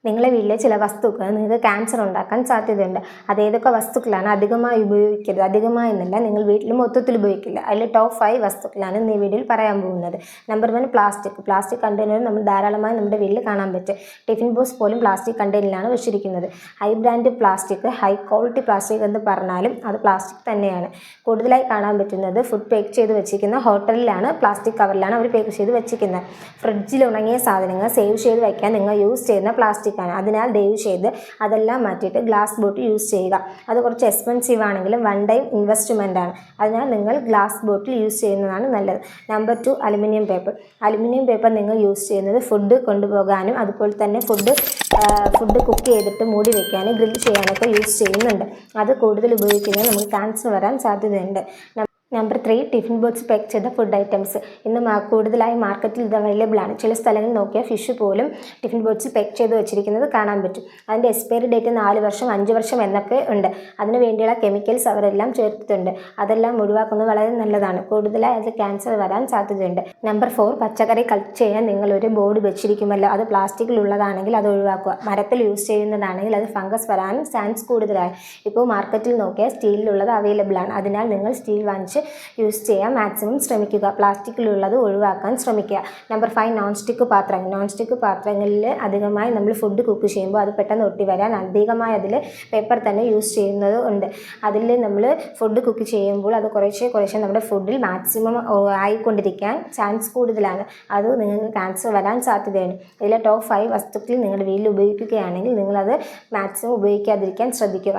നിങ്ങളെ വീട്ടിലെ ചില വസ്തുക്കൾ നിങ്ങൾക്ക് ക്യാൻസർ ഉണ്ടാക്കാൻ സാധ്യതയുണ്ട്. അതേതൊക്കെ വസ്തുക്കളാണ് അധികമായി ഉപയോഗിക്കരുത്, അധികമായി എന്നല്ല, നിങ്ങൾ വീട്ടിൽ മൊത്തത്തിൽ ഉപയോഗിക്കില്ല. അതിൽ ടോപ്പ് 5 വസ്തുക്കളാണ് ഇന്ന് ഈ വീഡിയോയിൽ പറയാൻ പോകുന്നത്. നമ്പർ 1, പ്ലാസ്റ്റിക് കണ്ടെയ്നർ നമ്മൾ ധാരാളമായി നമ്മുടെ വീട്ടിൽ കാണാൻ പറ്റും. ടിഫിൻ ബോക്സ് പോലും പ്ലാസ്റ്റിക് കണ്ടെയ്നറിലാണ് വെച്ചിരിക്കുന്നത്. High brand plastic, high quality plastic എന്ന് പറഞ്ഞാലും അത് പ്ലാസ്റ്റിക് തന്നെയാണ്. കൂടുതലായി കാണാൻ പറ്റുന്നത് ഫുഡ് പാക്ക് ചെയ്ത് വെച്ചിരിക്കുന്ന ഹോട്ടലിലാണ്, പ്ലാസ്റ്റിക് കവറിലാണ് അവർ പാക്ക് ചെയ്ത് വെച്ചിരിക്കുന്നത്. ഫ്രിഡ്ജിൽ ഉണങ്ങിയ സാധനങ്ങൾ സേവ് ചെയ്ത് വയ്ക്കാൻ നിങ്ങൾ യൂസ് ചെയ്യുന്ന പ്ലാസ്റ്റിക് ആണ്. അതിനാൽ ദയവ് ചെയ്ത് അതെല്ലാം മാറ്റിയിട്ട് ഗ്ലാസ് ബോട്ടിൽ യൂസ് ചെയ്യുക. അത് കുറച്ച് എക്സ്പെൻസീവ് ആണെങ്കിലും വൺ ടൈം ഇൻവെസ്റ്റ്മെൻ്റ് ആണ്. അതിനാൽ നിങ്ങൾ ഗ്ലാസ് ബോട്ടിൽ യൂസ് ചെയ്യുന്നതാണ് നല്ലത്. നമ്പർ 2, അലുമിനിയം പേപ്പർ നിങ്ങൾ യൂസ് ചെയ്യുന്നത് ഫുഡ് കൊണ്ടുപോകാനും അതുപോലെ തന്നെ ഫുഡ് കുക്ക് ചെയ്തിട്ട് മൂടി വയ്ക്കാനും ഗ്രിൽ ചെയ്യാനൊക്കെ യൂസ് ചെയ്യുന്നുണ്ട്. അത് കൂടുതൽ ഉപയോഗിക്കുന്നത് നമുക്ക് ക്യാൻസർ വരാൻ സാധ്യതയുണ്ട്. നമ്പർ 3, ടിഫിൻ ബോക്സ് പാക്ക് ചെയ്ത ഫുഡ് ഐറ്റംസ്. ഇന്ന് കൂടുതലായി മാർക്കറ്റിൽ ഇത് അവൈലബിൾ ആണ്. ചില സ്ഥലങ്ങളിൽ നോക്കിയാൽ ഫിഷ് പോലും ടിഫിൻ ബോക്സിൽ പാക്ക് ചെയ്ത് വെച്ചിരിക്കുന്നത് കാണാൻ പറ്റും. അതിൻ്റെ എക്സ്പയറി ഡേറ്റ് 4 വർഷം 5 വർഷം എന്നൊക്കെ ഉണ്ട്. അതിന് വേണ്ടിയുള്ള കെമിക്കൽസ് അവരെല്ലാം ചേർത്തിട്ടുണ്ട്. അതെല്ലാം ഒഴിവാക്കുന്നത് വളരെ നല്ലതാണ്. കൂടുതലായി അത് ക്യാൻസർ വരാൻ സാധ്യതയുണ്ട്. നമ്പർ 4, പച്ചക്കറി കട്ട് ചെയ്യാൻ നിങ്ങളൊരു ബോർഡ് വെച്ചിരിക്കുമല്ലോ, അത് പ്ലാസ്റ്റിക്കിലുള്ളതാണെങ്കിൽ അത് ഒഴിവാക്കുക. മരത്തിൽ യൂസ് ചെയ്യുന്നതാണെങ്കിൽ അത് ഫംഗസ് വരാൻ ചാൻസ് കൂടുതലാണ്. ഇപ്പോൾ മാർക്കറ്റിൽ നോക്കിയാൽ സ്റ്റീലിലുള്ളത് അവൈലബിൾ ആണ്. അതിനാൽ നിങ്ങൾ സ്റ്റീൽ വാങ്ങിച്ച് യൂസ് ചെയ്യാൻ മാക്സിമം ശ്രമിക്കുക. പ്ലാസ്റ്റിക്കിലുള്ളത് ഒഴിവാക്കാൻ ശ്രമിക്കുക. നമ്പർ 5, നോൺ സ്റ്റിക്ക് പാത്രങ്ങളിൽ അധികമായി നമ്മൾ ഫുഡ് കുക്ക് ചെയ്യുമ്പോൾ അത് പെട്ടെന്ന് ഒട്ടി വരാൻ അധികമായി അതിൽ പേപ്പർ തന്നെ യൂസ് ചെയ്യുന്നത് ഉണ്ട്. അതിൽ നമ്മൾ ഫുഡ് കുക്ക് ചെയ്യുമ്പോൾ അത് കുറേശ്ശെ നമ്മുടെ ഫുഡിൽ മാക്സിമം ആയിക്കൊണ്ടിരിക്കാൻ ചാൻസ് കൂടുതലാണ്. അത് നിങ്ങൾക്ക് ക്യാൻസർ വരാൻ സാധ്യതയാണ്. ഇതിലെ ടോപ്പ് 5 വസ്തുക്കൾ നിങ്ങളുടെ വീട്ടിൽ ഉപയോഗിക്കുകയാണെങ്കിൽ നിങ്ങളത് മാക്സിമം ഉപയോഗിക്കാതിരിക്കാൻ ശ്രദ്ധിക്കുക.